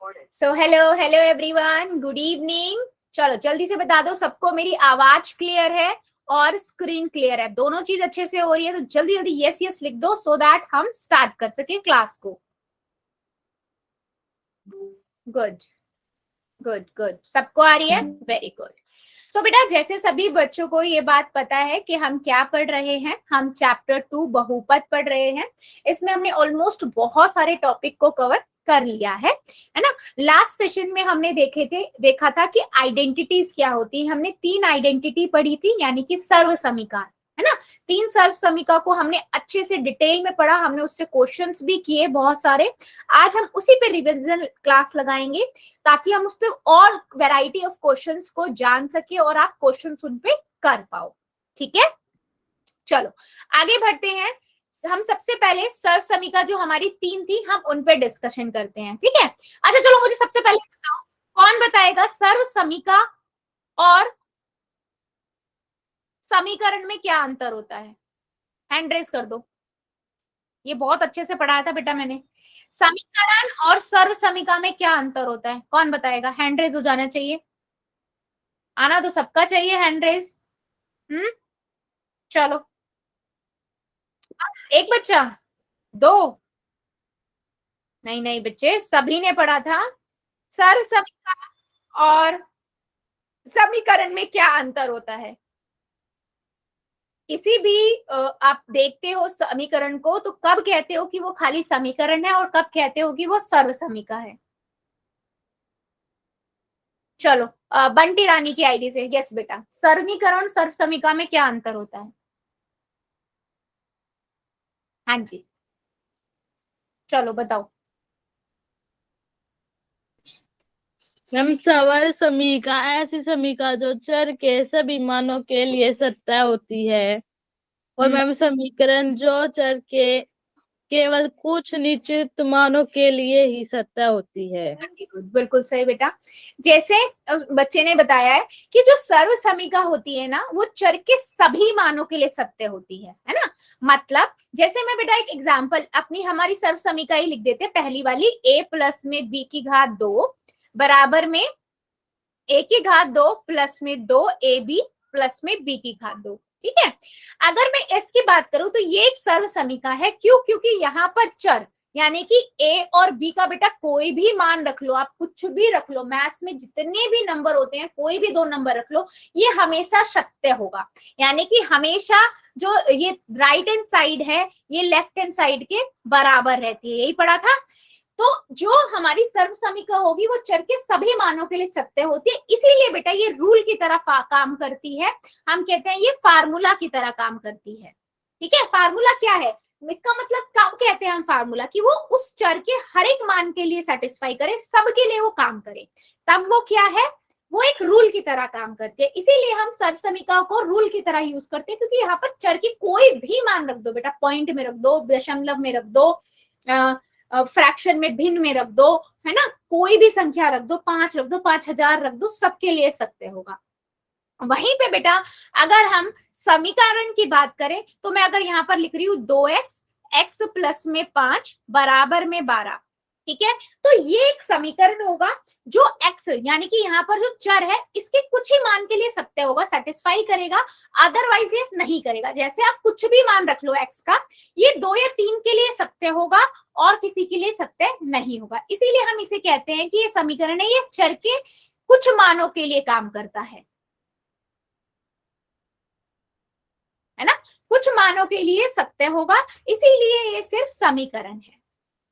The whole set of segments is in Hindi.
So hello hello everyone, good evening. चलो जल्दी से बता दो सबको मेरी आवाज क्लियर है और स्क्रीन क्लियर है, दोनों चीज अच्छे से हो रही है। तो जल्दी जल्दी यस यस लिख दो सो दैट हम स्टार्ट कर सके क्लास को। गुड गुड गुड, सबको आ रही है, वेरी गुड। सो बेटा, जैसे सभी बच्चों को ये बात पता है कि हम क्या पढ़ रहे हैं, हम चैप्टर 2 बहुपद पढ़ रहे हैं। इसमें हमने ऑलमोस्ट बहुत सारे टॉपिक को कवर कर लिया है ना। लास्ट सेशन में हमने देखा था कि आइडेंटिटीज क्या होती है। हमने 3 आइडेंटिटी पढ़ी थी, यानी कि सर्व समीकरण, है ना। 3 सर्व समीकरण को हमने अच्छे से डिटेल में पढ़ा, हमने उससे क्वेश्चंस भी किए बहुत सारे। आज हम उसी पे रिविजन क्लास लगाएंगे ताकि हम उस पे और वैरायटी ऑफ क्वेश्चंस को जान सके और आप क्वेश्चंस उन पे कर पाओ। ठीक है, चलो आगे बढ़ते हैं। हम सबसे पहले सर्व समीकरण जो हमारी 3 थी, हम उन पे डिस्कशन करते हैं। ठीक है, अच्छा चलो मुझे सबसे पहले बताओ, कौन बताएगा सर्व समीकरण और समीकरण में क्या अंतर होता है? हैंड रेस कर दो। ये बहुत अच्छे से पढ़ाया था बेटा मैंने। समीकरण और सर्व समीकरण में क्या अंतर होता है, कौन बताएगा? हैंड रेस हो जाना चाहिए, आना तो सबका चाहिए हैंड रेस। चलो, बस एक बच्चा, दो? नहीं नहीं बच्चे, सभी ने पढ़ा था। सर्व समीकरण और समीकरण में क्या अंतर होता है? किसी भी आप देखते हो समीकरण को तो कब कहते हो कि वो खाली समीकरण है और कब कहते हो कि वो सर्व समीकरण है? चलो, बंटी रानी की आईडी से यस बेटा, समीकरण सर्व समीकरण में क्या अंतर होता है? हाँ जी, चलो बताओ। मैम, सवर समीका ऐसी समीका जो चर के सभी मानों के लिए सत्य होती है। और मैम, समीकरण जो चर के केवल कुछ निश्चित मानों के लिए ही सत्य होती है। बिल्कुल सही बेटा। जैसे बच्चे ने बताया है कि जो सर्व समीकरण होती है ना, वो चर के सभी मानों के लिए सत्य होती है ना। मतलब जैसे मैं बेटा एक एग्जांपल अपनी हमारी सर्व समीकरण ही लिख देते हैं, पहली वाली a प्लस में b की घात 2 बराबर में a की घात 2 प्लस में 2ab प्लस में b की घात 2। ठीक है, अगर मैं इसकी बात करूं तो ये एक सर्व समीकरण है। क्यों? क्योंकि यहाँ पर चर यानी कि a और b का बेटा कोई भी मान रख लो, आप कुछ भी रख लो, मैथ्स में जितने भी नंबर होते हैं कोई भी 2 नंबर रख लो, ये हमेशा सत्य होगा। यानी कि हमेशा जो ये राइट हैंड साइड है ये लेफ्ट हैंड साइड के बराबर रहती है, यही पढ़ा था। तो जो हमारी सर्व समीकरण होगी वो चर के सभी मानों के लिए सत्य होती है, इसीलिए बेटा ये रूल की तरह काम करती है। हम कहते हैं ये फार्मूला की तरह काम करती है। ठीक है, फार्मूला क्या है? इसका मतलब कब कहते हैं हम फार्मूला, कि वो उस चर के हर एक मान के लिए सेटिस्फाई करे, सबके लिए वो काम करे, तब वो क्या है, वो एक रूल की तरह काम करती है। इसीलिए हम सर्व समीकरण को रूल की तरह यूज करते हैं, क्योंकि यहाँ पर चर की कोई भी मान रख दो बेटा, पॉइंट में रख दो, दशमलव में रख दो, फ्रैक्शन में, भिन्न में रख दो, है ना, कोई भी संख्या रख दो, 5 रख दो, 5000 रख दो, सबके लिए सत्य होगा। वहीं पे बेटा अगर हम समीकरण की बात करें तो मैं अगर यहाँ पर लिख रही हूँ 2x x प्लस में 5 बराबर में 12, ठीक है, तो ये एक समीकरण होगा जो x यानी कि यहाँ पर जो चर है इसके कुछ ही मान के लिए सत्य होगा, सेटिस्फाई करेगा, अदरवाइज ये नहीं करेगा। जैसे आप कुछ भी मान रख लो x का, ये 2 या 3 के लिए सत्य होगा और किसी के लिए सत्य नहीं होगा। इसीलिए हम इसे कहते हैं कि ये समीकरण है, ये चर के कुछ मानों के लिए काम करता है ना, कुछ मानों के लिए सत्य होगा, इसीलिए ये सिर्फ समीकरण है।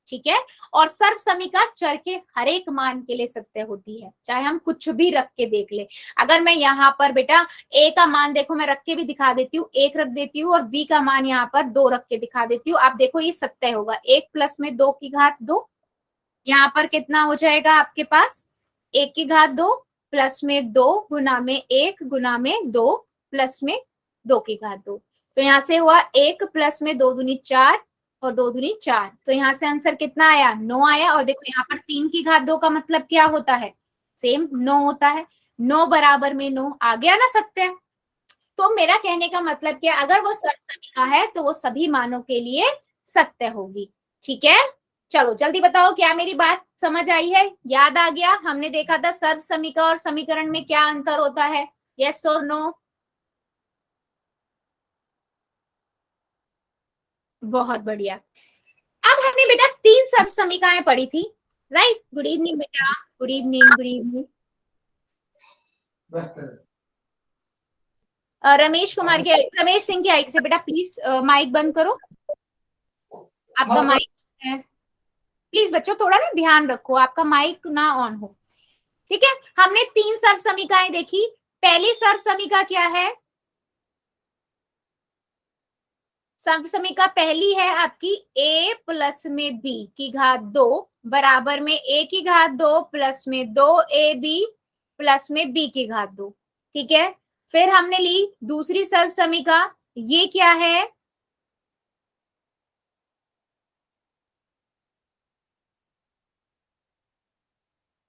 ठीक है, और सर्व समीकरण चर के हर एक मान के लिए सत्य होती है, चाहे हम कुछ भी रख के देख ले। अगर मैं यहाँ पर बेटा a का मान देखो, मैं रख के भी दिखा देती हूँ, 1 रख देती हूँ, और b का मान यहाँ पर 2 रख के दिखा देती हूँ, आप देखो ये सत्य होगा। 1 प्लस में 2 की घात 2, यहाँ पर कितना हो जाएगा आपके पास, 1 की घात 2 प्लस में 2 गुना में 1 गुना में 2 प्लस में 2 की घात 2, तो यहाँ से हुआ 1 प्लस में 2 दूनी 4 और 2 दूनी 4, तो यहाँ से आंसर कितना आया, 9 आया। और देखो यहाँ पर 3 की घात 2 का मतलब क्या होता है, सेम 9 होता है, 9 बराबर में 9 आ गया ना सत्य। तो मेरा कहने का मतलब क्या, अगर वो सर्व समीकरण है तो वो सभी मानों के लिए सत्य होगी। ठीक है, चलो जल्दी बताओ, क्या मेरी बात समझ आई है, याद आ गया? हमने देखा था सर्व समीका और समीकरण में क्या अंतर होता है, यस और नो? बहुत बढ़िया। अब हमने बेटा 3 सर्व समीकाएं पढ़ी थी, राइट? गुड इवनिंग बेटा, good evening, good evening. Ramesh Kumar की, रमेश सिंह की आईडी से बेटा प्लीज माइक बंद करो, आपका माइक है। प्लीज बच्चों थोड़ा ना ध्यान रखो, आपका माइक ना ऑन हो, ठीक है? हमने 3 सर्व समीकाएं देखी। पहली सर्व समीका क्या है? सर्व समीका पहली है आपकी a प्लस में b की घात 2 बराबर में a की घात 2 प्लस में 2ab प्लस में b की घात 2, ठीक है? फिर हमने ली दूसरी सर्व समीका, ये क्या है?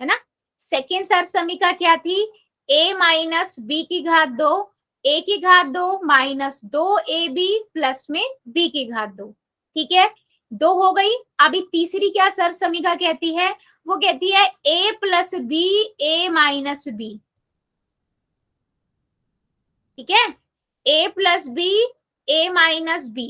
है ना? सेकेंड सर्व समीका क्या थी? a माइनस बी की घात 2, a की घात 2 माइनस 2ab प्लस में b की घात 2, ठीक है? 2 हो गई। अभी तीसरी क्या सर्व समीका कहती है? वो कहती है a plus B a minus B, ठीक है? a plus B a minus B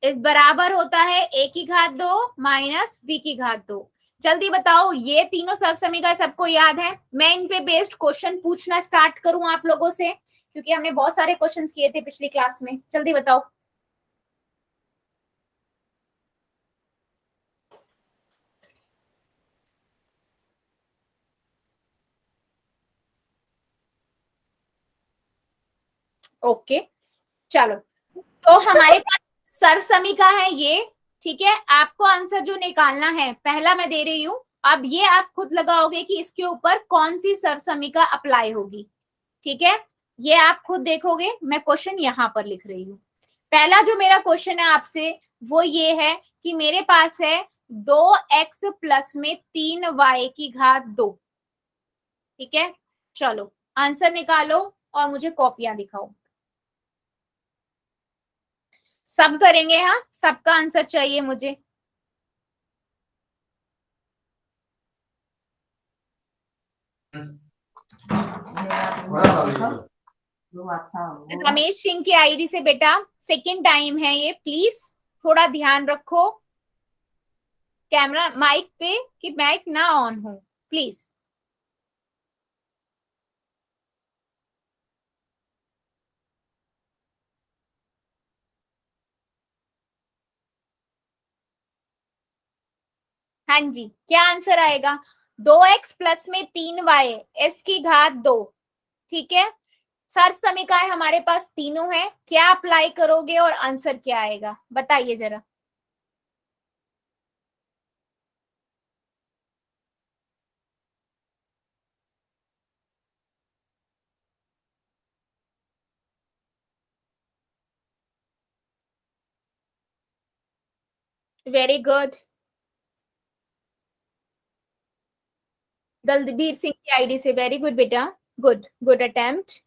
इस बराबर होता है a की घात 2 माइनस b की घात 2। जल्दी बताओ, ये तीनों सर्व समीकरण सबको याद है? मैं इन पे बेस्ड क्वेश्चन पूछना स्टार्ट करूं आप लोगों से, क्योंकि हमने बहुत सारे क्वेश्चंस किए थे पिछली क्लास में। जल्दी बताओ। ओके चलो, तो हमारे पास सर्व समीकरण है ये, ठीक है? आपको आंसर जो निकालना है, पहला मैं दे रही हूं, अब ये आप खुद लगाओगे कि इसके ऊपर कौन सी सर्व समीकरण अप्लाई होगी, ठीक है? ये आप खुद देखोगे, मैं क्वेश्चन यहां पर लिख रही हूँ। पहला जो मेरा क्वेश्चन है आपसे वो ये है कि मेरे पास है 2x प्लस में 3y की घात 2, ठीक है? चलो आंसर निकालो और मुझे कॉपियां दिखाओ। सब करेंगे, हाँ सबका आंसर चाहिए मुझे। रमेश सिंह की आईडी से बेटा सेकंड टाइम है ये, प्लीज थोड़ा ध्यान रखो कैमरा माइक पे कि माइक ना ऑन हो, प्लीज। हाँ जी, क्या आंसर आएगा? 2x प्लस में 3y s की घात 2, ठीक है? सर्व समीकरण हमारे पास तीनों है, क्या अप्लाई करोगे और आंसर क्या आएगा बताइए जरा। वेरी गुड, दलबीर सिंह की आईडी से, वेरी गुड बेटा, good, good attempt,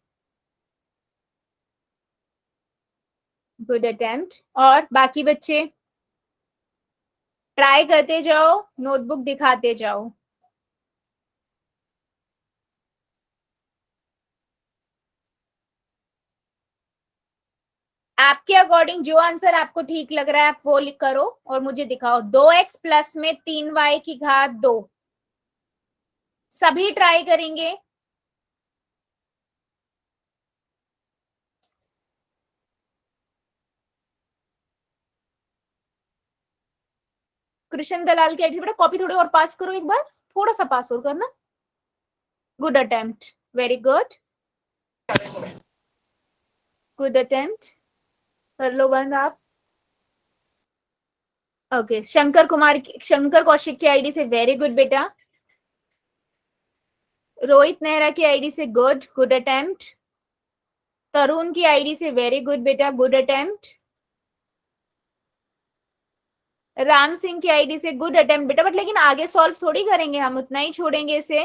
good attempt. और बाकी बच्चे ट्राई करते जाओ, नोटबुक दिखाते जाओ। आपके अकॉर्डिंग जो आंसर आपको ठीक लग रहा है आप वो करो और मुझे दिखाओ। 2x प्लस में 3y की घात 2, सभी ट्राई करेंगे। कृष्ण दलाल की आईडी बेटा कॉपी थोड़ी और पास करो, एक बार थोड़ा सा पास और करना। Good attempt, very good, good attempt, कर लो बंद आप। ओके शंकर कुमार, शंकर कौशिक की आईडी से वेरी गुड बेटा। रोहित नेहरा की आईडी से गुड, गुड अटेम्प्ट। तरुण की आईडी से वेरी गुड बेटा, गुड अटेम्प्ट। राम सिंह की आईडी से गुड अटेम्प्ट बेटा, बट लेकिन आगे सॉल्व थोड़ी करेंगे हम, उतना ही छोड़ेंगे इसे।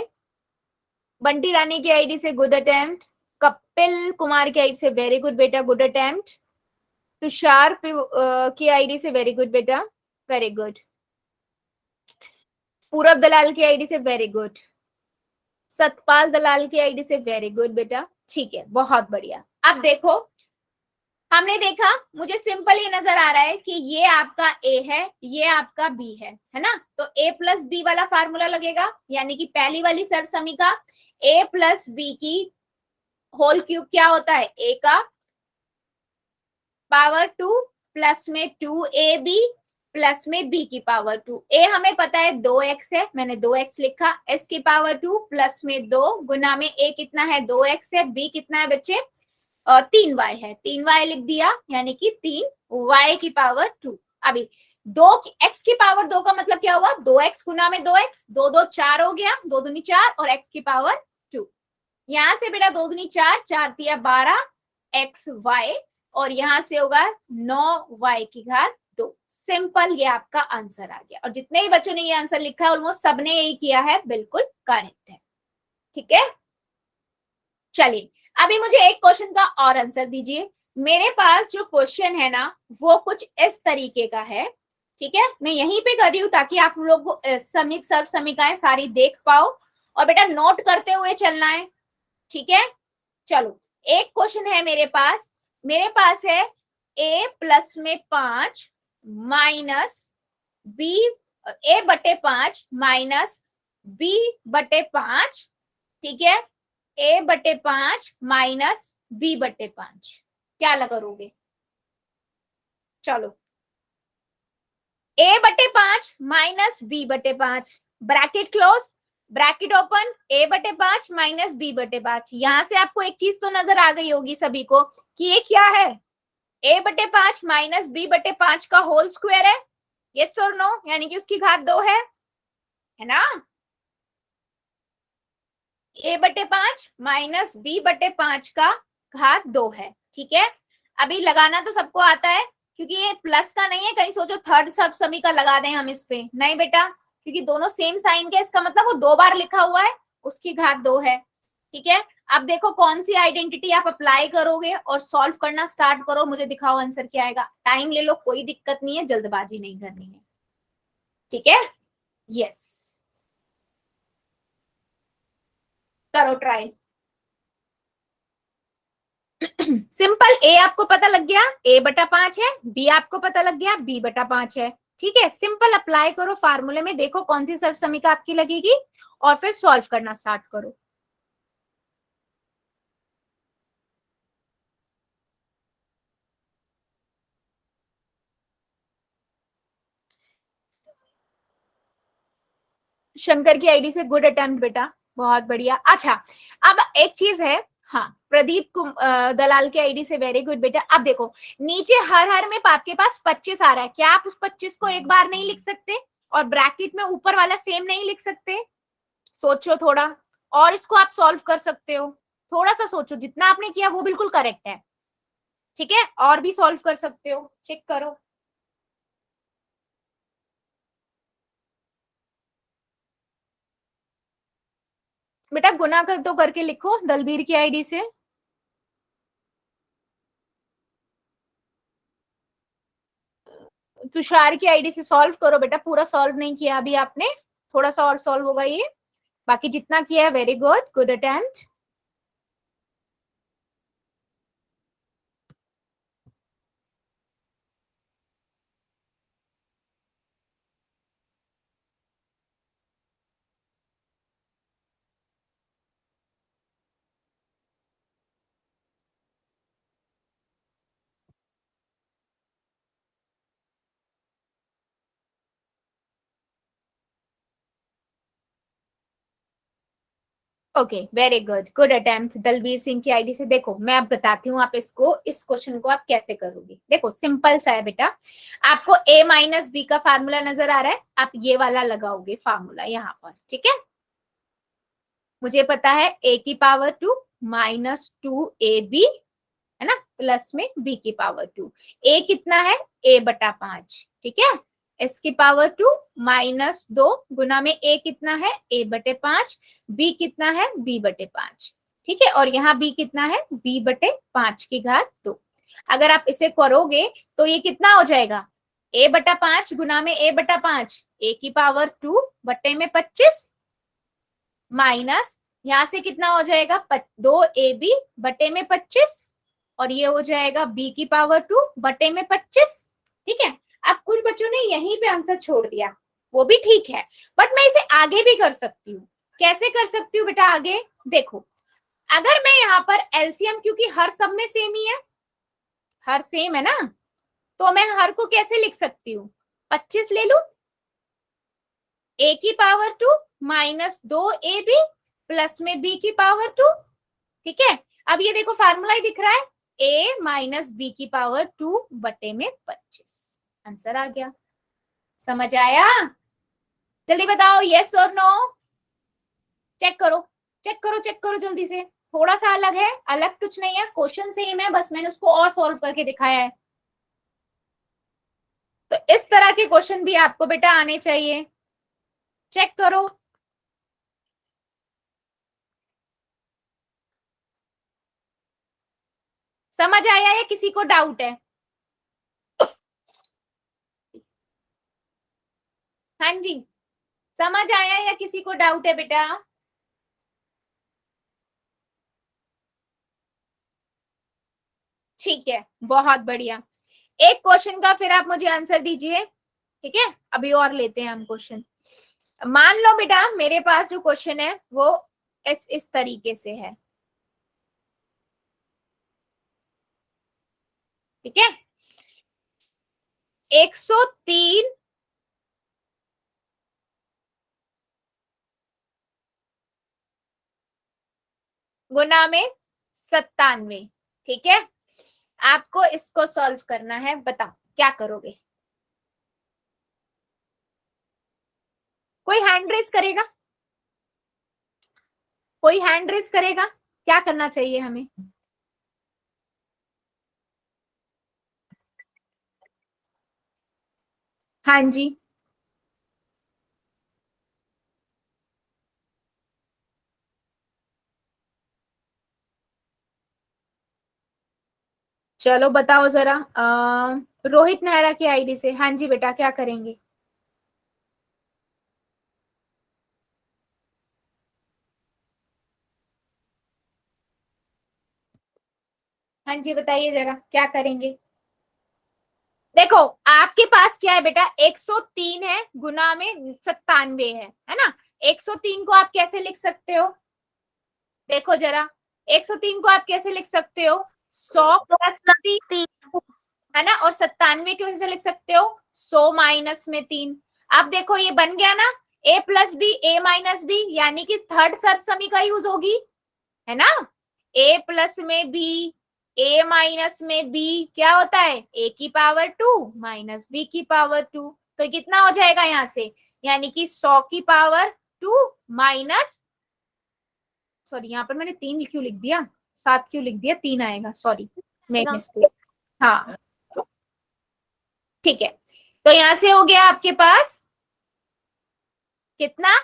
बंटी रानी की आईडी से गुड अटेम्प्ट। कपिल कुमार की आईडी से वेरी गुड बेटा, गुड अटेम्प्ट। तुषार की आईडी से वेरी गुड बेटा, वेरी गुड। पूरब दलाल की आईडी से वेरी गुड, सतपाल दलाल की आईडी से वेरी गुड बेटा, ठीक है, बहुत बढ़िया। अब देखो, हमने देखा, मुझे सिंपल ये नजर आ रहा है कि ये आपका ए है, ये आपका बी है ना, तो ए प्लस बी वाला फार्मूला लगेगा, यानी कि पहली वाली सर्व समीका ए प्लस बी की होल क्यूब क्या होता है, ए का पावर 2 प्लस में 2ab प्लस में b की पावर 2। ए हमें पता है 2x है, मैंने 2x लिखा, s की पावर 2 प्लस में 2 गुना में a कितना है 2x है, b कितना है बच्चे 3y है, 3y लिख दिया, यानी कि 3y की पावर 2। अभी 2x की पावर 2 का मतलब क्या हुआ, 2x गुना में 2x, 2 2 4 हो गया, 2 दूनी 4 और x की पावर 2। यहां से बेटा 2 दूनी 4, 4 तिया 12 xy और यहां से होगा 9y की घात 2। सिंपल, ये आपका आंसर आ गया। और जितने ही बच्चों ने ये आंसर लिखा है ऑलमोस्ट सबने यही किया है, बिल्कुल करेक्ट है। ठीक है, चलिए अभी मुझे एक क्वेश्चन का और आंसर दीजिए। मेरे पास जो क्वेश्चन है ना वो कुछ इस तरीके का है, ठीक है, मैं यहीं पे कर रही हूं ताकि आप लोग समीक सर्व समीकाएं सारी देख पाओ और बेटा नोट करते हुए चलना है, ठीक है। चलो एक क्वेश्चन है मेरे पास है a प्लस में 5 माइनस b, a बटे 5 माइनस b बटे 5, ठीक है, a बटे 5 माइनस b बटे 5, क्या लगा करोगे। चलो a बटे 5 माइनस b बटे 5, bracket close, bracket open, a बटे 5 माइनस b बटे 5। यहां से आपको एक चीज तो नजर आ गई होगी सभी को कि ये क्या है, a बटे 5 माइनस b बटे 5 का होल स्क्वायर है, यस और नो, यानी कि उसकी घात 2 है ना। a बटे 5 माइनस b बटे 5 का घात 2 है, ठीक है। अभी लगाना तो सबको आता है क्योंकि ये प्लस का नहीं है, कहीं सोचो थर्ड सब समी का लगा दें हम इस पे, नहीं बेटा, क्योंकि दोनों सेम साइन के, इसका मतलब वो 2 बार लिखा हुआ है, उसकी घात 2 है, ठीक है। अब देखो कौन सी आइडेंटिटी आप अप्लाई करोगे और सॉल्व करना स्टार्ट करो, मुझे दिखाओ आंसर क्या आएगा। टाइम ले लो, कोई दिक्कत नहीं है, जल्दबाजी नहीं करनी है, ठीक है। यस, करो ट्राई। सिंपल, ए आपको पता लग गया a बटा 5 है, b आपको पता लग गया b बटा 5 है, ठीक है। सिंपल अप्लाई करो फार्मूले में, देखो कौन सी सर्व समीका आपकी लगेगी और फिर सॉल्व करना स्टार्ट करो। शंकर की आईडी से गुड अटेम्प्ट बेटा, बहुत बढ़िया। अच्छा अब एक चीज है, हाँ प्रदीप दलाल की आईडी से वेरी गुड बेटा। अब देखो नीचे हर हर में आपके पास 25 आ रहा है, क्या आप उस 25 को एक बार नहीं लिख सकते और ब्रैकेट में ऊपर वाला सेम नहीं लिख सकते, सोचो थोड़ा, और इसको आप सॉल्व कर सकते हो, थोड़ा सा सोचो, जितना आपने किया वो बिल्कुल करेक्ट है, ठीक है, और भी सॉल्व कर सकते हो, चेक करो। बेटा गुना कर तो करके लिखो दलबीर की आईडी से। तुषार की आईडी से सॉल्व करो बेटा, पूरा सॉल्व नहीं किया अभी आपने, थोड़ा सा और सॉल्व होगा ये, बाकी जितना किया है very good, good attempt. Okay very good, good attempt Dalbir Singh की आईडी से। देखो मैं अब बताती हूँ आप इसको, इस क्वेश्चन को आप कैसे करोगे। देखो सिंपल सा है बेटा, आपको a माइनस बी का फार्मूला नजर आ रहा है, आप ये वाला लगाओगे फार्मूला यहाँ पर, ठीक है। मुझे पता है a की पावर 2 माइनस 2ab है ना, प्लस में b की पावर 2, a कितना है a बटा 5, ठीक है, s की पावर 2 माइनस 2 गुना में a कितना है a बटे 5, b कितना है b बटे 5, ठीक है, और यहाँ b कितना है b बटे 5 की घात 2। अगर आप इसे करोगे तो ये कितना हो जाएगा a/5 गुना में a/5 a की पावर 2 बटे में 25 माइनस यहां से कितना हो जाएगा 2ab बटे में 25 और ये हो जाएगा b की पावर 2 बटे में 25। ठीक है, अब कुछ बच्चों ने यहीं पे आंसर छोड़ दिया, वो भी ठीक है, बट मैं इसे आगे भी कर सकती हूँ। कैसे कर सकती हूँ बेटा आगे? देखो, अगर मैं यहाँ पर एलसीएम, क्योंकि हर सब में सेम ही है, हर सेम है ना, तो मैं हर को कैसे लिख सकती हूँ? 25 ले लू, a की पावर 2 माइनस 2ab प्लस में b की पावर 2। ठीक है, अब ये देखो फार्मूला ही दिख रहा है, a माइनस बी की पावर 2 बटे में 25। आंसर आ गया। समझ आया? जल्दी बताओ, यस और नो। चेक करो, चेक करो, चेक करो जल्दी से। थोड़ा सा अलग है, अलग कुछ नहीं है, क्वेश्चन सेम है, बस मैंने उसको और सॉल्व करके दिखाया है। तो इस तरह के क्वेश्चन भी आपको बेटा आने चाहिए। चेक करो। समझ आया या किसी को डाउट है? हाँ जी, समझ आया या किसी को डाउट है बेटा? ठीक है, बहुत बढ़िया। एक क्वेश्चन का फिर आप मुझे आंसर दीजिए। ठीक है, अभी और लेते हैं हम क्वेश्चन। मान लो बेटा मेरे पास जो क्वेश्चन है वो इस तरीके से है। ठीक है, 103 गुना में 97। ठीक है, आपको इसको सॉल्व करना है, बताओ क्या करोगे? कोई हैंड रेस करेगा? कोई हैंड रेस करेगा? क्या करना चाहिए हमें? हाँ जी, चलो बताओ जरा। रोहित नेहरा की आईडी से। हाँ जी बेटा, क्या करेंगे? हाँ जी बताइए जरा, क्या करेंगे? देखो, आपके पास क्या है बेटा, 103 है गुना में 97 है ना। 103 को आप कैसे लिख सकते हो? देखो जरा, 103 को आप कैसे लिख सकते हो? 100 प्लस 3 है ना, और 97 को कैसे लिख सकते हो? 100 माइनस में 3। अब देखो ये बन गया ना, a plus B a minus B, यानी कि थर्ड सर्वसमी का यूज होगी, है ना। a प्लस में b, a माइनस में b क्या होता है? a की पावर 2 माइनस b की पावर 2। तो कितना हो जाएगा यहाँ से? यानी कि 100 की पावर 2 माइनस, सॉरी यहाँ पर मैंने 3 क्यों लिख दिया, 7 क्यों लिख दिया, 3 आएगा, सॉरी मेक मिस्टेक। हाँ ठीक है, तो यहां से हो गया आपके पास कितना?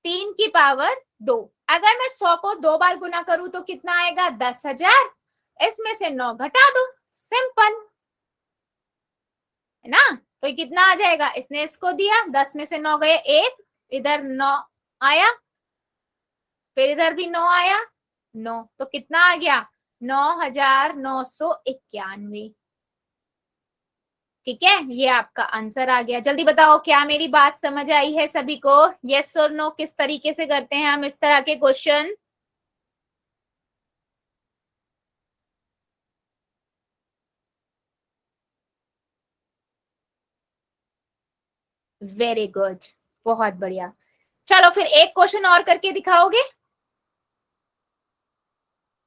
3 की पावर 2। अगर मैं 100 को 2 बार गुना करूं तो कितना आएगा? 10,000। इसमें से 9 घटा दो, सिंपल है ना। तो ये कितना आ जाएगा? इसने इसको दिया, 10 में से 9 गए 1, इधर 9 आया, फिर इधर भी 9 आया, 9, तो कितना आ गया? 9,991। ठीक है, ये आपका आंसर आ गया। जल्दी बताओ, क्या मेरी बात समझ आई है सभी को? यस और नो, किस तरीके से करते हैं हम इस तरह के क्वेश्चन? वेरी गुड, बहुत बढ़िया। चलो फिर एक क्वेश्चन और करके दिखाओगे?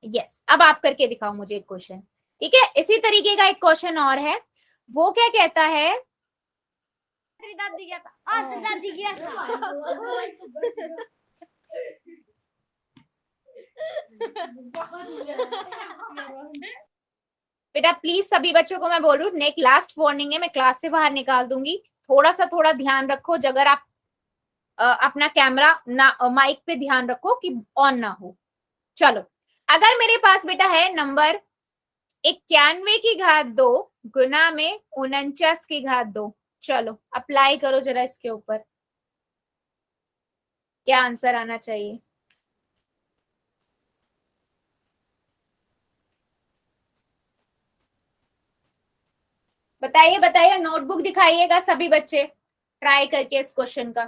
यस, अब आप करके दिखाओ मुझे एक क्वेश्चन। ठीक है, इसी तरीके का एक क्वेश्चन और है। वो क्या कहता है? दादी गया था, दादी गया था। बेटा प्लीज सभी बच्चों को मैं बोल रही हूँ, नेक्स्ट लास्ट वार्निंग है, मैं क्लास से बाहर निकाल दूंगी। थोड़ा ध्यान रखो, अगर आप अपना कैमरा ना माइक पे ध्यान रखो कि ऑन ना हो। चलो, अगर मेरे पास बेटा है नंबर 91 की घात 2 गुना में 49 की घात 2। चलो अप्लाई करो जरा इसके ऊपर, क्या आंसर आना चाहिए। बताइए बताइए, नोटबुक दिखाइएगा सभी बच्चे ट्राई करके इस क्वेश्चन का।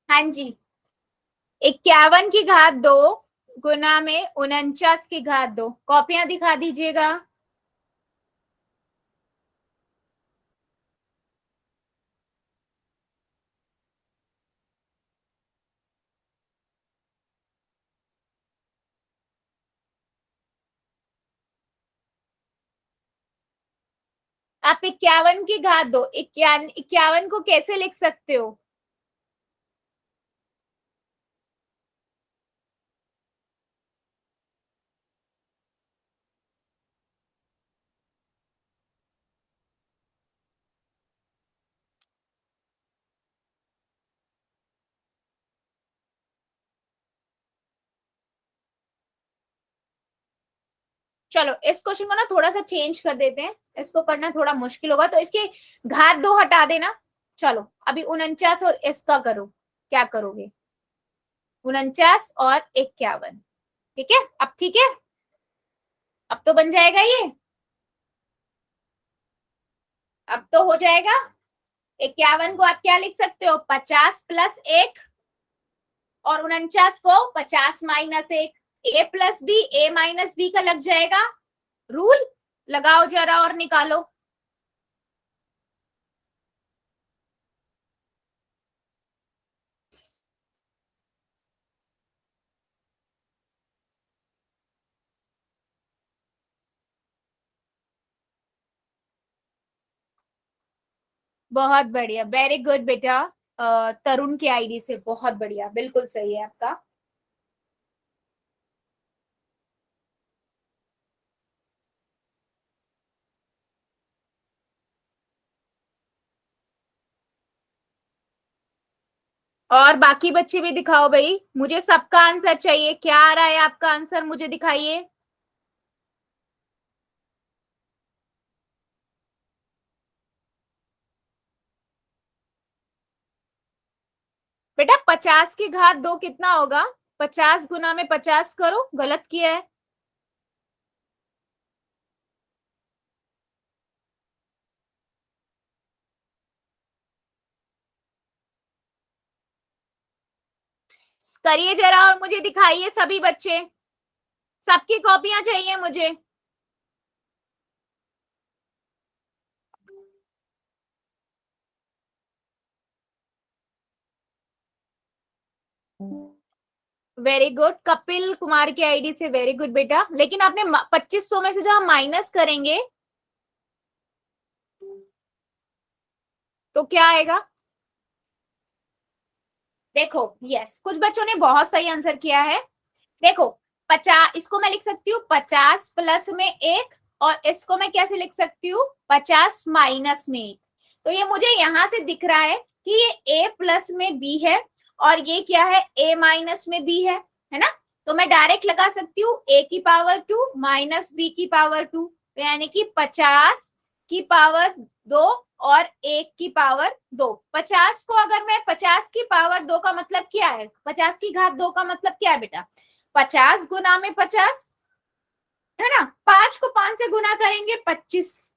हाँ जी, 51 की घात 2 गुना में 49 की घात 2। कॉपियां दिखा दीजिएगा। आप 51 की घात 2, 51 को कैसे लिख सकते हो? चलो इस क्वेश्चन को ना थोड़ा सा चेंज कर देते हैं, इसको करना थोड़ा मुश्किल होगा, तो इसके घात 2 हटा देना। चलो अभी 49 और इसका करो, क्या करोगे? 49 और 51। ठीक है, अब ठीक है, अब तो बन जाएगा ये, अब तो हो जाएगा। 51 को आप क्या लिख सकते हो? 50 प्लस 1, और 49 को 50 माइनस 1। ए प्लस बी, ए माइनस बी का लग जाएगा रूल, लगाओ जरा और निकालो। बहुत बढ़िया, वेरी गुड बेटा। तरुण की आईडी से, बहुत बढ़िया, बिल्कुल सही है आपका। और बाकी बच्चे भी दिखाओ भाई, मुझे सबका आंसर चाहिए। क्या आ रहा है आपका आंसर, मुझे दिखाइए। बेटा 50 की घात 2 कितना होगा? 50 गुना में 50 करो, गलत किया है। करिए जरा और मुझे दिखाइए सभी बच्चे, सबकी कॉपियां चाहिए मुझे। वेरी गुड, कपिल कुमार की आईडी से, वेरी गुड बेटा। लेकिन आपने 2500 में से जब हम माइनस करेंगे तो क्या आएगा? देखो यस, कुछ बच्चों ने बहुत सही आंसर किया है। देखो 50, इसको मैं लिख सकती हूँ 50 प्लस में 1, और इसको मैं कैसे लिख सकती हूँ? 50 माइनस में 1। तो ये मुझे यहां से दिख रहा है कि ये a प्लस में b है, और ये क्या है? a माइनस में b है ना? तो मैं डायरेक्ट लगा सकती हूँ a की पावर 2 माइनस b की पावर 2, यानी कि 50 की पावर 2 और 1 की पावर 2। 50 को अगर मैं 50 की पावर 2 का मतलब क्या है? 50 की घात 2 का मतलब क्या है बेटा? 50 गुना में 50, है ना? 5 को 5 से गुना करेंगे 25,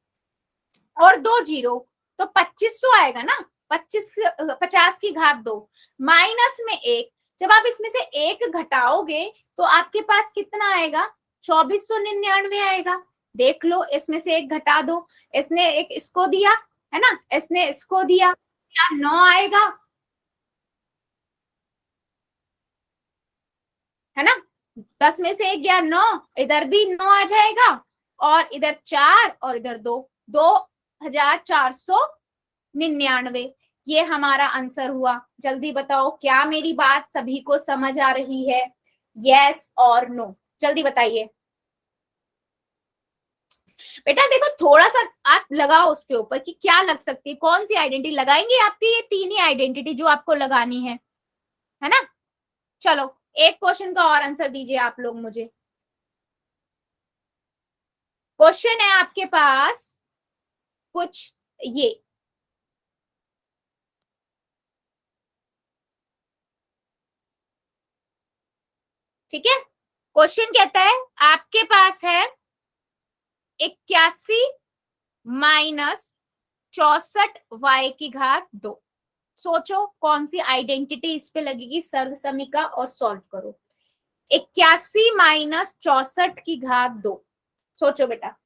और 2 जीरो, तो 2500 आएगा ना। 50 की घात 2 माइनस में 1, जब आप इसमें से 1 घटाओगे तो आपके पास कितना आएगा? 2499 आएगा। देख लो, इसमें से 1 घटा दो, इसने एक इसको दिया, है ना, इसने इसको दिया, क्या 9 आएगा? है ना? 10 में से 1 गया 9, इधर भी 9 आ जाएगा, और इधर 4 और इधर 2, 2499। ये हमारा आंसर हुआ। जल्दी बताओ, क्या मेरी बात सभी को समझ आ रही है? यस और नो, जल्दी बताइए। बेटा देखो थोड़ा सा आप लगाओ उसके ऊपर कि क्या लग सकती है, कौन सी आइडेंटिटी लगाएंगे। आपकी ये 3 ही आइडेंटिटी जो आपको लगानी है ना। चलो एक क्वेश्चन का और आंसर दीजिए आप लोग मुझे। क्वेश्चन है आपके पास कुछ ये, ठीक है। क्वेश्चन कहता है आपके पास है 81 माइनस 64 y की घात 2। सोचो कौन सी आइडेंटिटी इस पे लगेगी सर्व समीका और सॉल्व करो। 81 माइनस 64 की घात 2, सोचो बेटा।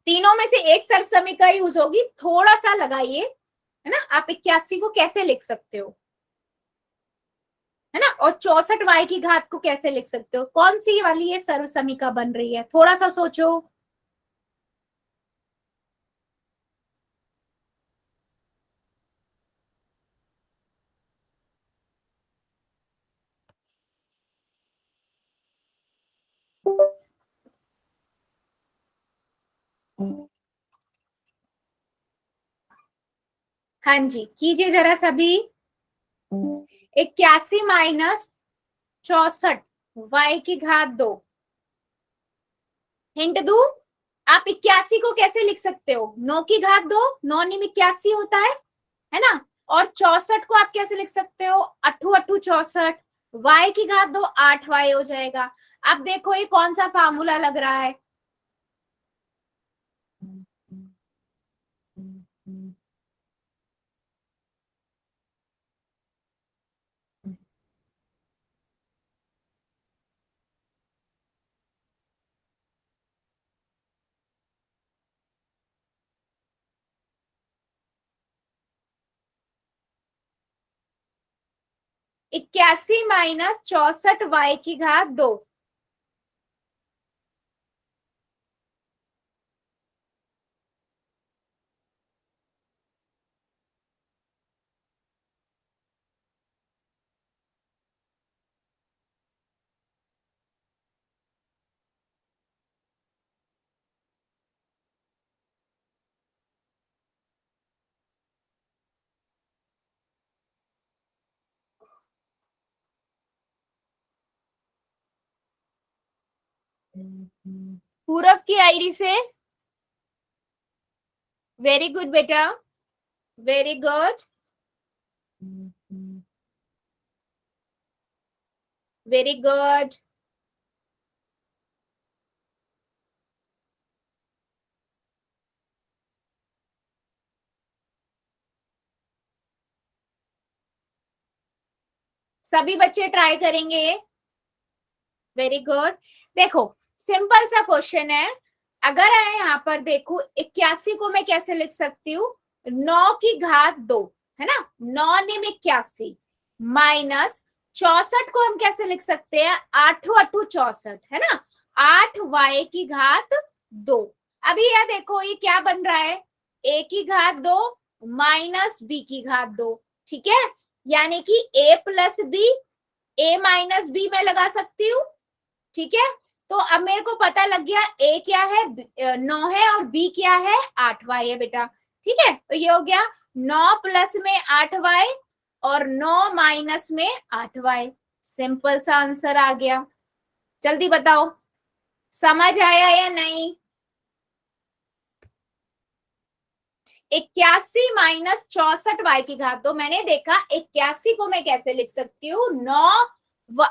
तीनों में से एक सर्व समीका यूज होगी, थोड़ा सा लगाइए, है ना। आप 81 को कैसे लिख सकते हो, है ना, और 64 y की घात को कैसे लिख सकते हो, कौन सी वाली ये सर्व समीका बन रही है, थोड़ा सा सोचो। हाँ जी कीजिए जरा सभी। 81 माइनस 64 y की घात 2। हिंट दू, आप 81 को कैसे लिख सकते हो, 9 की घात 2, 9 निम 81 होता है ना। और 64 को आप कैसे लिख सकते हो, 8 8 64, y की घात 2 8y हो जाएगा। अब देखो ये कौन सा फार्मूला लग रहा है। इक्यासी माइनस 64 y की घात 2। पूरव की आईडी से, वेरी गुड बेटा, वेरी गुड, वेरी गुड। सभी बच्चे ट्राई करेंगे, वेरी गुड। देखो सिंपल सा क्वेश्चन है, अगर मैं यहाँ पर देखू 81 को मैं कैसे लिख सकती हूँ, 9 की घात 2, है ना, 9 निम 81 माइनस 64 को हम कैसे लिख सकते हैं, 8 8 64, है ना, 8y की घात 2। अभी यह देखो ये क्या बन रहा है, a की घात 2 माइनस b की घात 2, ठीक है, यानी कि a plus B, a minus B में लगा सकती हूँ, ठीक है। तो अब मेरे को पता लग गया a क्या है, 9 है, और b क्या है, 8y है बेटा, ठीक है। तो ये हो गया 9 प्लस में 8y और 9 माइनस में 8y। सिंपल सा आंसर आ गया। जल्दी बताओ समझ आया या नहीं। 81 माइनस 64 y की घात 2, मैंने देखा 81 को मैं कैसे लिख सकती हूँ, 9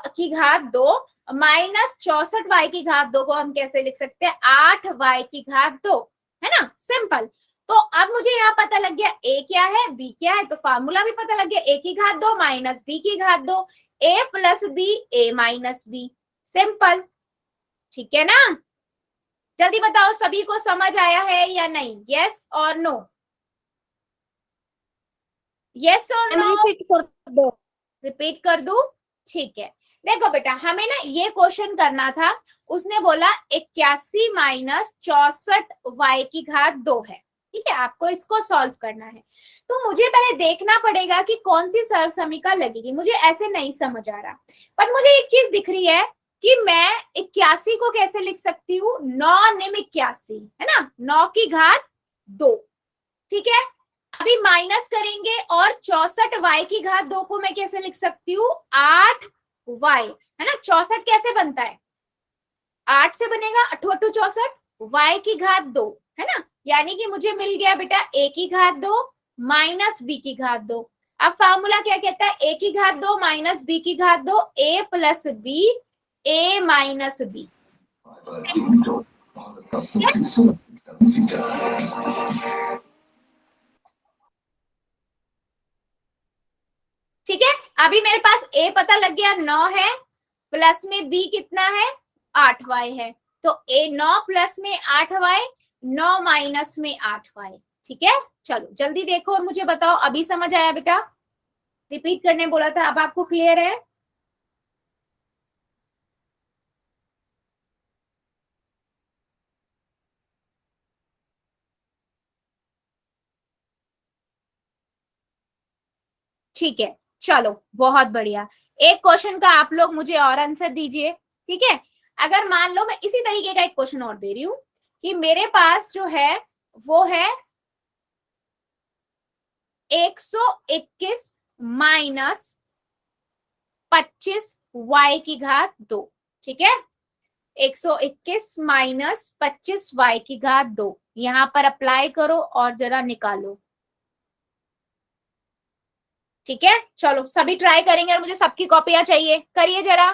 की घात 2 माइनस 64 y की घात 2 को हम कैसे लिख सकते हैं, 8y की घात 2, है ना, सिंपल। तो अब मुझे यहाँ पता लग गया a क्या है, b क्या है, तो फार्मूला भी पता लग गया, a की घात 2 माइनस b की घात 2, a plus B a minus B, simple, ठीक है ना। जल्दी बताओ सभी को समझ आया है या नहीं, यस और नो, यस और नो, रिपीट कर दो। रिपीट कर दूं, ठीक है। देखो बेटा हमें ना ये क्वेश्चन करना था, उसने बोला 81 माइनस 64 y की घात 2 है, ठीक है, आपको इसको सॉल्व करना है। तो मुझे पहले देखना पड़ेगा कि कौन सी सर्व समीकरण लगेगी, मुझे ऐसे नहीं समझ आ रहा, पर मुझे एक चीज दिख रही है कि मैं 81 को कैसे लिख सकती हूँ, 9 निम 81, है ना, 9 की घात 2। ठीक है, अभी माइनस करेंगे और 64 y की घात 2 को मैं कैसे लिख सकती हूँ, 8 y, है ना। 64 कैसे बनता है, 8 से बनेगा, 8 8 64, y की घात 2, है ना। यानी कि मुझे मिल गया बेटा a की घात 2 माइनस b की घात 2। अब फार्मूला क्या कहता है, a की घात 2 माइनस b की घात 2, a plus b, a minus b। ठीक है, अभी मेरे पास a पता लग गया 9 है, प्लस में b कितना है 8y है, तो a 9 प्लस में 8y, 9 माइनस में 8y। ठीक है, चलो जल्दी देखो और मुझे बताओ, अभी समझ आया बेटा, रिपीट करने बोला था, अब आपको क्लियर है। ठीक है, चलो बहुत बढ़िया। एक क्वेश्चन का आप लोग मुझे और आंसर दीजिए। ठीक है, अगर मान लो मैं इसी तरीके का एक क्वेश्चन और दे रही हूं कि मेरे पास जो है वो है 121 माइनस 25 y की घात 2। ठीक है, 121 माइनस 25 y की घात 2, यहां पर अप्लाई करो और जरा निकालो। ठीक है, चलो सभी ट्राई करेंगे और मुझे सबकी कॉपियां चाहिए, करिए जरा।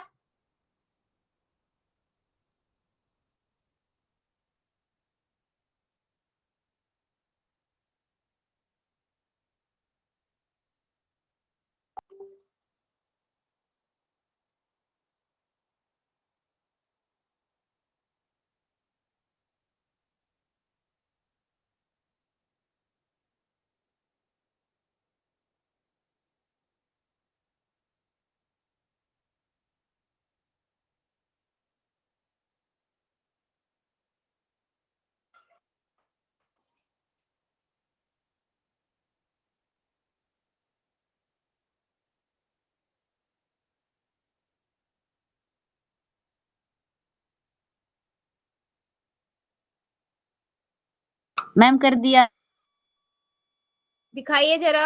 मैम कर दिया। दिखाइए जरा।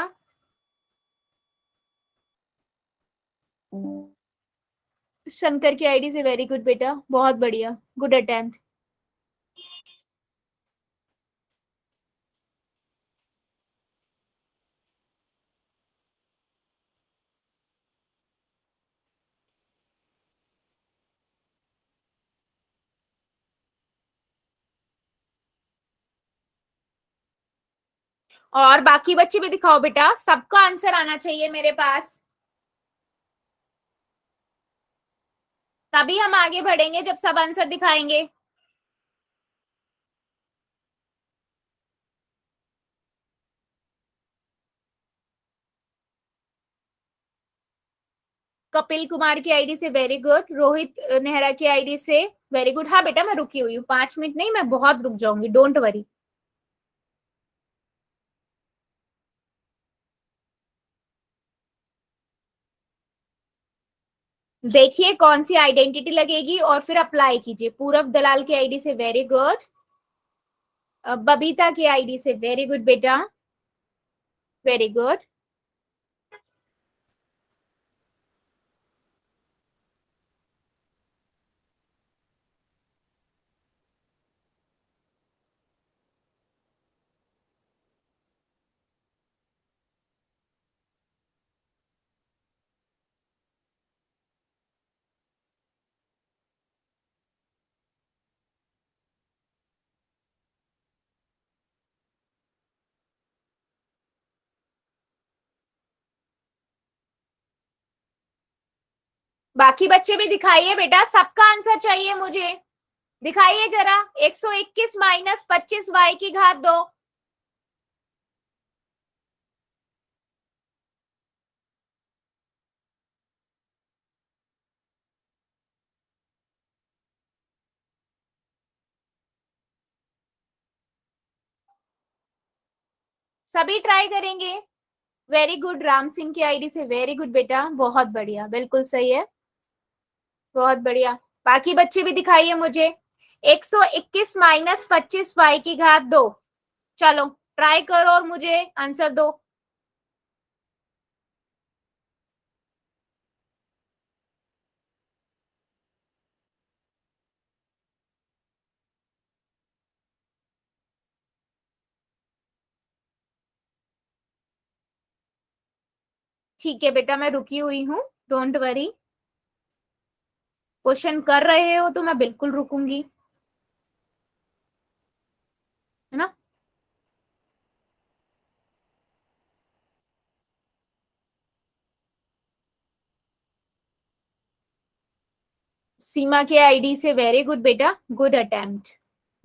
शंकर की आईडी से, वेरी गुड बेटा, बहुत बढ़िया, गुड अटेम्प्ट। और बाकी बच्चे भी दिखाओ बेटा, सबका आंसर आना चाहिए मेरे पास, तभी हम आगे बढ़ेंगे जब सब आंसर दिखाएंगे। कपिल कुमार की आईडी से वेरी गुड, रोहित नेहरा की आईडी से वेरी गुड। हाँ बेटा मैं रुकी हुई हूँ, 5 मिनट नहीं, मैं बहुत रुक जाऊंगी, डोंट वरी। देखिए कौन सी आइडेंटिटी लगेगी और फिर अप्लाई कीजिए। पूरब दलाल की आईडी से वेरी गुड, बबीता की आईडी से वेरी गुड बेटा, वेरी गुड। बाकी बच्चे भी दिखाइए बेटा, सबका आंसर चाहिए मुझे, दिखाइए जरा। 121 माइनस 25 y की घात 2। सभी ट्राई करेंगे? वेरी गुड, राम सिंह की आईडी से, वेरी गुड बेटा, बहुत बढ़िया, बिल्कुल सही है, बहुत बढ़िया। बाकी बच्चे भी दिखाइए मुझे। 121 माइनस 25 वाई की घात 2, चलो ट्राई करो और मुझे आंसर दो। ठीक है बेटा, मैं रुकी हुई हूँ, डोंट वरी। क्वेश्चन कर रहे हो तो मैं बिल्कुल रुकूंगी, है ना। सीमा के आईडी से, वेरी गुड बेटा, गुड अटेम्प्ट,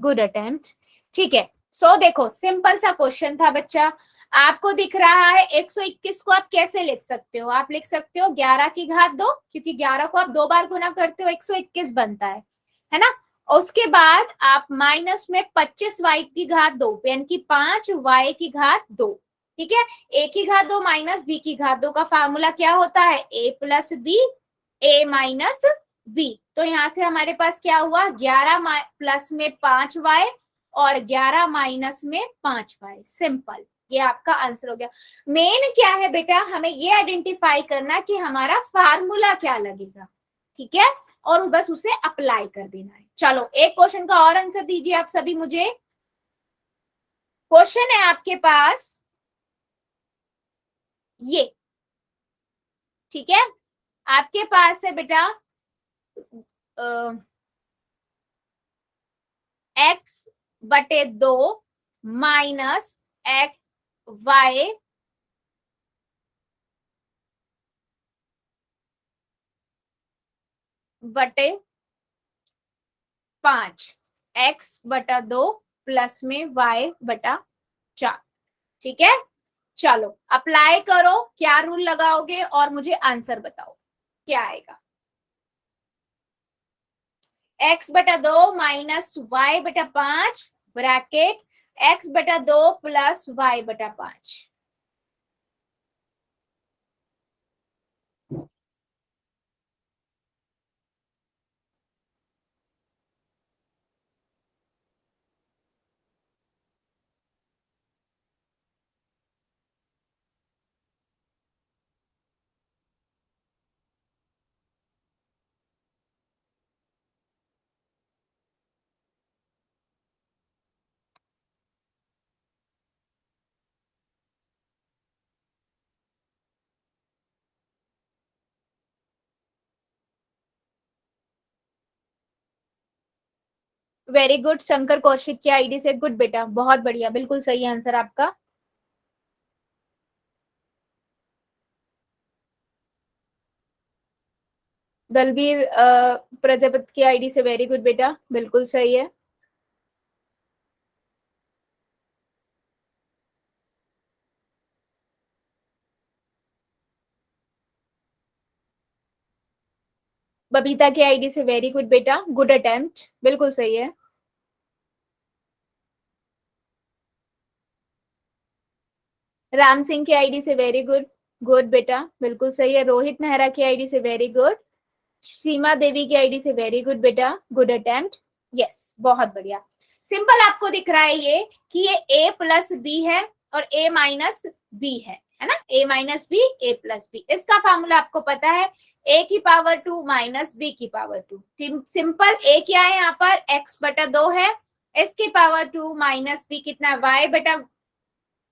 गुड अटेम्प्ट। ठीक है, सो देखो सिंपल सा क्वेश्चन था बच्चा। आपको दिख रहा है 121 को आप कैसे लिख सकते हो? आप लिख सकते हो 11 की घात 2, क्योंकि 11 को आप 2 बार गुना करते हो 121 बनता है ना। उसके बाद आप माइनस में 25 वाई की घात 2, यानी कि 5 वाई की घात 2। ठीक है, ए की घात 2 माइनस बी की घात 2 का फार्मूला क्या होता है? ए प्लस बी, ए माइनस बी। तो यहां से हमारे पास क्या हुआ? 11 प्लस में 5 वाई और 11 माइनस में 5 वाई। सिंपल, ये आपका आंसर हो गया। मेन क्या है बेटा, हमें ये आइडेंटिफाई करना कि हमारा फार्मूला क्या लगेगा, ठीक है, और बस उसे अप्लाई कर देना है। चलो एक क्वेश्चन का और आंसर दीजिए आप सभी मुझे। क्वेश्चन है आपके पास ये, ठीक है, आपके पास है बेटा x बटे 2 माइनस एक्स वाई बटे 5, x बटा 2 प्लस में y बटा 4। ठीक है, चलो अप्लाई करो, क्या रूल लगाओगे और मुझे आंसर बताओ क्या आएगा। x बटा 2 माइनस y बटा 5 ब्रैकेट x बटा 2 प्लस y बटा 5। वेरी गुड, शंकर कौशिक की आईडी से, गुड बेटा, बहुत बढ़िया, बिल्कुल सही आंसर आपका। दलबीर प्रजापति की आईडी से, वेरी गुड बेटा, बिल्कुल सही है। बबीता की आईडी से, वेरी गुड बेटा, गुड अटेम्प्ट, बिल्कुल सही है। राम सिंह की आईडी से, वेरी गुड, गुड बेटा, बिल्कुल सही है। रोहित मेहरा की आईडी से, वेरी गुड। सीमा देवी की आईडी से, वेरी गुड बेटा, गुड अटेम्प्ट, यस, बहुत बढ़िया। सिंपल आपको दिख रहा है ये कि ये a प्लस बी है और a माइनस बी है ना, a minus B, a plus B. इसका फार्मूला आपको पता है, a की पावर 2 माइनस b की पावर 2। सिंपल, a क्या है यहाँ पर? x बटा 2 है, s की पावर 2 माइनस b कितना? y बटा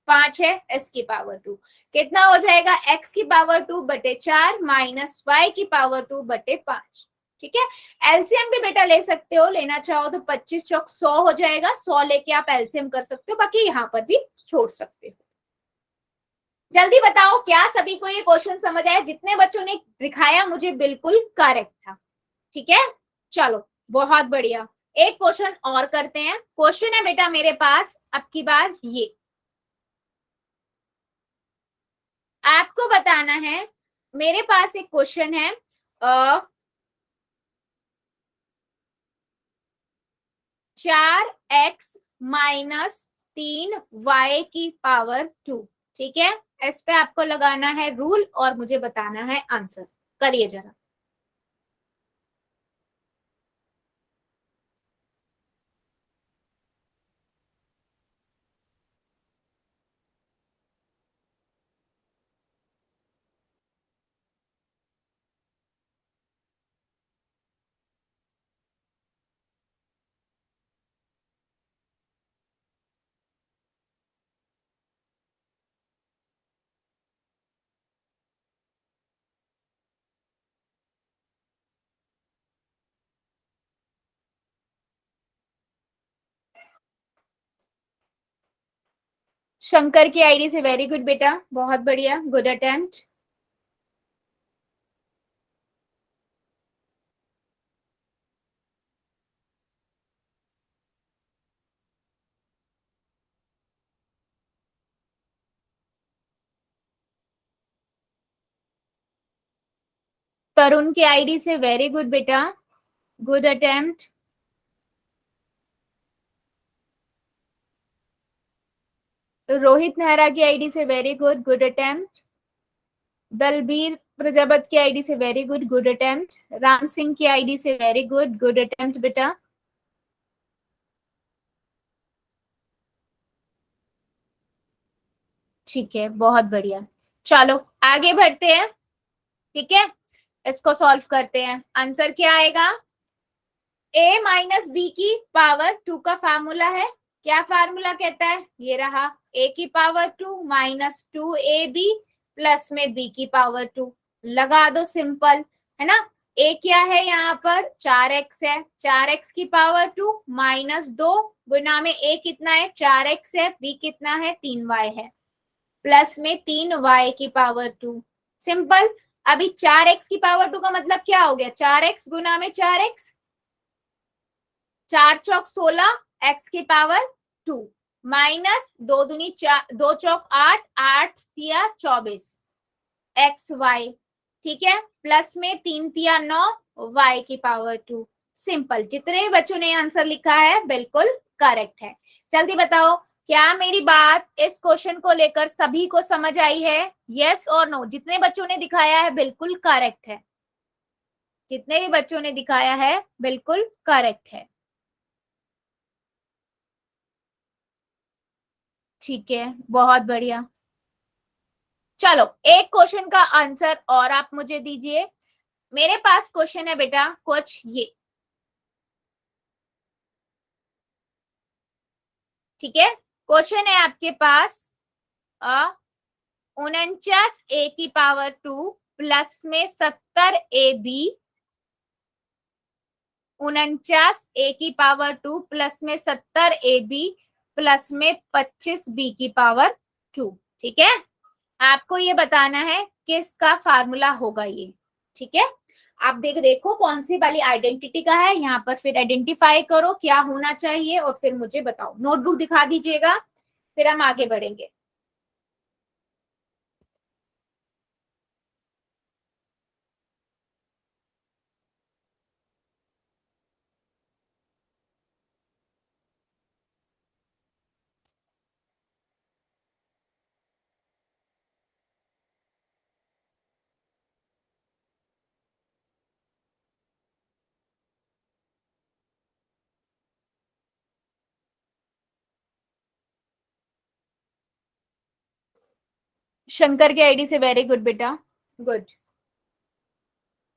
5 है, s की पावर 2 कितना हो जाएगा? x की पावर 2 बटे 4 माइनस y की पावर 2 बटे 5। ठीक है, एलसीएम भी बेटा ले सकते हो, लेना चाहो तो 25 चौक 100 हो जाएगा, 100 लेके आप एलसीएम कर सकते हो, बाकी यहाँ पर भी छोड़ सकते हो। जल्दी बताओ, क्या सभी को ये क्वेश्चन समझ आया? जितने बच्चों ने दिखाया मुझे बिल्कुल करेक्ट था। ठीक है, चलो बहुत बढ़िया। एक क्वेश्चन और करते हैं। क्वेश्चन है बेटा मेरे पास अब की बार ये, आपको बताना है, मेरे पास एक क्वेश्चन है 4x माइनस 3y की पावर 2। ठीक है, इस पे आपको लगाना है रूल और मुझे बताना है आंसर। करिए जरा। शंकर की आईडी से वेरी गुड बेटा, बहुत बढ़िया, गुड अटेम्प्ट। तरुण की आईडी से वेरी गुड बेटा, गुड अटेम्प्ट। रोहित नेहरा की आईडी से very good, good attempt. Dalbir Prajapat की आईडी से very good, good attempt. Ram Singh की आईडी से वेरी गुड, गुड अटेम्प्ट बेटा। ठीक है, बहुत बढ़िया। चलो आगे बढ़ते हैं। ठीक है, इसको सॉल्व करते हैं। आंसर क्या आएगा? a माइनस बी की पावर 2 का फार्मूला है। क्या फार्मूला कहता है? ये रहा, a की पावर 2 माइनस 2ab प्लस में b की पावर 2। लगा दो, सिंपल है ना। a क्या है यहाँ पर? 4x है, 4x की पावर 2 माइनस 2 गुना में a कितना है? 4x है, b कितना है? 3y है, प्लस में 3y की पावर 2। सिंपल। अभी 4x की पावर 2 का मतलब क्या हो गया? 4x गुना में 4x, 4 चौक 16, x की पावर 2 माइनस 2 दूनी 4, 2 चौक 8, 8 तिया 24 एक्स वाई। ठीक है, प्लस में 3 तिया 9 y की पावर 2। सिंपल। जितने भी बच्चों ने आंसर लिखा है बिल्कुल करेक्ट है। जल्दी बताओ, क्या मेरी बात इस क्वेश्चन को लेकर सभी को समझ आई है? यस और नो? जितने बच्चों ने दिखाया है बिल्कुल करेक्ट है, जितने भी बच्चों ने दिखाया है बिल्कुल करेक्ट है। ठीक है, बहुत बढ़िया। चलो एक क्वेश्चन का आंसर और आप मुझे दीजिए। मेरे पास क्वेश्चन है बेटा कुछ ये। ठीक है, क्वेश्चन है आपके पास 49 a की पावर 2 प्लस में 70ab, 49 a की पावर 2 प्लस में 70ab प्लस में 25b की पावर 2। ठीक है, आपको ये बताना है किसका फार्मूला होगा ये। ठीक है, आप देखो कौन सी वाली आइडेंटिटी का है, यहाँ पर फिर आइडेंटिफाई करो क्या होना चाहिए और फिर मुझे बताओ। नोटबुक दिखा दीजिएगा, फिर हम आगे बढ़ेंगे। शंकर की आईडी से वेरी गुड बेटा, गुड।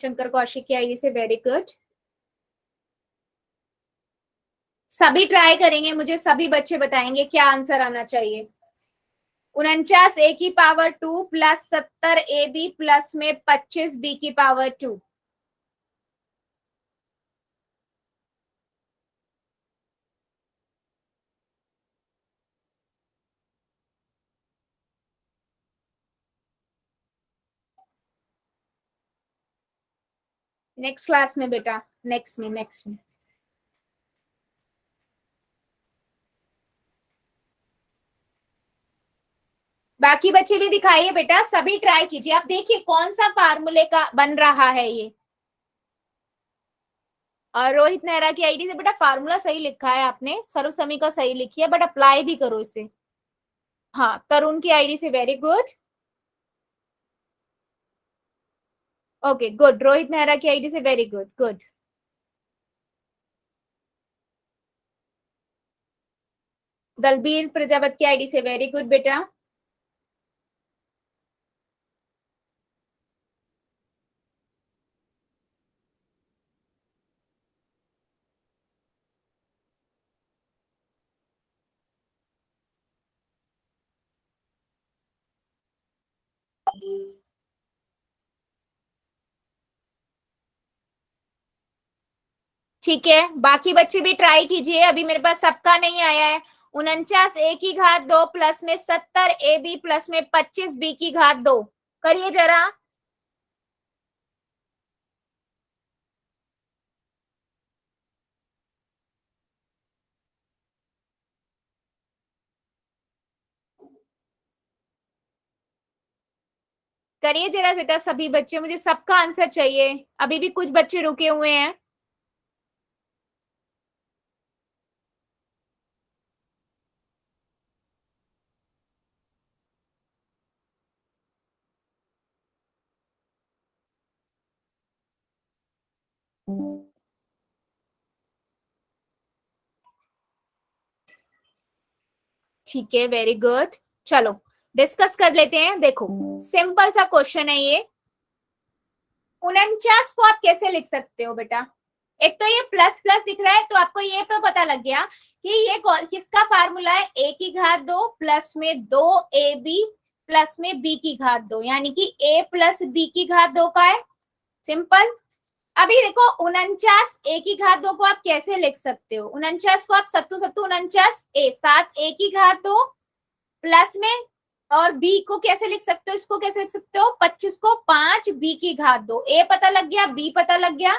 शंकर कौशिक की आईडी से वेरी गुड। सभी ट्राई करेंगे, मुझे सभी बच्चे बताएंगे क्या आंसर आना चाहिए। 49 a की पावर 2 प्लस 70ab प्लस में 25b की पावर 2। नेक्स्ट क्लास में बेटा, नेक्स्ट में। बाकी बच्चे भी दिखाइए बेटा, सभी ट्राई कीजिए। आप देखिए कौन सा फार्मूले का बन रहा है ये। और रोहित नेहरा की आईडी से बेटा फार्मूला सही लिखा है आपने, सर्वसमीका सही लिखी है, बट अप्लाई भी करो इसे। हाँ, तरुण की आईडी से very good, okay good, Rohit Nehra की आईडी से very good, good. Dalbir Prajapat की आईडी से वेरी गुड बेटा। ठीक है, बाकी बच्चे भी ट्राई कीजिए, अभी मेरे पास सबका नहीं आया है। 49 a² प्लस में 70 ab प्लस में 25b², करिए जरा। करिए जरा बेटा सभी बच्चे, मुझे सबका आंसर चाहिए, अभी भी कुछ बच्चे रुके हुए हैं। ठीक है, वेरी गुड, चलो डिस्कस कर लेते हैं। देखो सिंपल सा क्वेश्चन है ये। 49 को आप कैसे लिख सकते हो बेटा? एक तो ये प्लस प्लस दिख रहा है, तो आपको ये तो पता लग गया कि ये किसका फार्मूला है, a² प्लस में 2ab प्लस में b², यानी कि a प्लस b² का है। सिंपल। अभी देखो 49 a² को आप कैसे लिख सकते हो? 49 को आप सत्तू सत्तू 49 a 7 a² प्लस में, और b को कैसे लिख सकते हो? इसको कैसे लिख सकते हो? 25 को 5 b², a पता लग गया, b पता लग गया,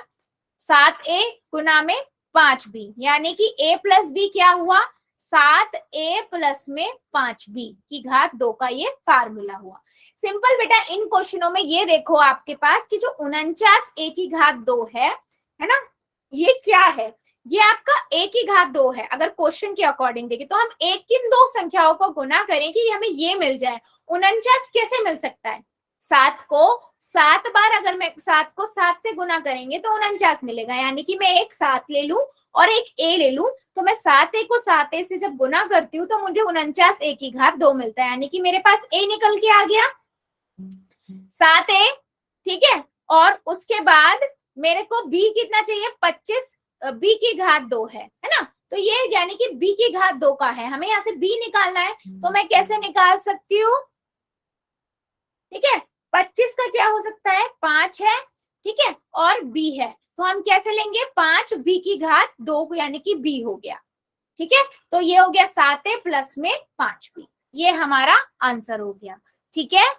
7a गुना में 5b, यानी कि a प्लस b क्या हुआ? 7a प्लस में 5b² का ये फार्मूला हुआ। सिंपल बेटा, इन क्वेश्चनों में ये देखो आपके पास कि जो 49a² है ना, ये क्या है? ये आपका a² है। अगर क्वेश्चन के अकॉर्डिंग देखें तो हम एक किन दो संख्याओं को गुना करें कि हमें ये मिल जाए। 49 कैसे मिल सकता है? 7 को 7 बार, अगर मैं 7 को 7 से गुना करेंगे तो 49 मिलेगा, यानी कि मैं एक 7 ले लूं और एक a ले लूं, तो मैं 7a को 7a से जब गुना करती हूँ तो मुझे 49a² मिलता है, यानी कि मेरे पास a निकल के आ गया 7a, ठीक है। और उसके बाद मेरे को b कितना चाहिए? 25 b² है ना, तो ये यानी कि b² का है, हमें यहाँ से b निकालना है, तो मैं कैसे निकाल सकती हूँ? ठीक है, 25 का क्या हो सकता है? 5 है, ठीक है, और b है, तो हम कैसे लेंगे? 5 b², यानी कि b हो गया, ठीक है। तो ये हो गया 7a प्लस में 5b, ये हमारा आंसर हो गया, ठीक है।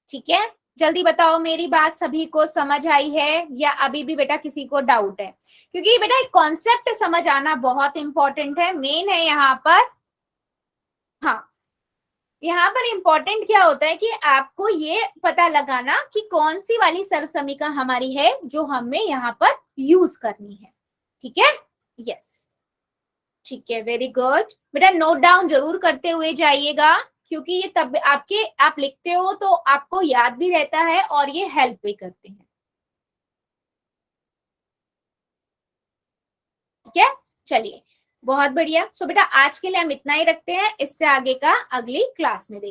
ठीक है, जल्दी बताओ, मेरी बात सभी को समझ आई है या अभी भी बेटा किसी को डाउट है? क्योंकि बेटा एक कॉन्सेप्ट समझ आना बहुत इंपॉर्टेंट है, मेन है यहाँ पर। हाँ, यहाँ पर इंपॉर्टेंट क्या होता है कि आपको ये पता लगाना कि कौन सी वाली सर्वसमीका हमारी है जो हमें यहाँ पर यूज करनी है, ठीक है। यस, ठीक है, वेरी गुड बेटा, नोट डाउन जरूर करते हुए जाइएगा, क्योंकि ये तब आप लिखते हो तो आपको याद भी रहता है और ये हेल्प भी करते हैं, ठीक है। चलिए, बहुत बढ़िया। सो बेटा आज के लिए हम इतना ही रखते हैं, इससे आगे का अगली क्लास में देखेंगे।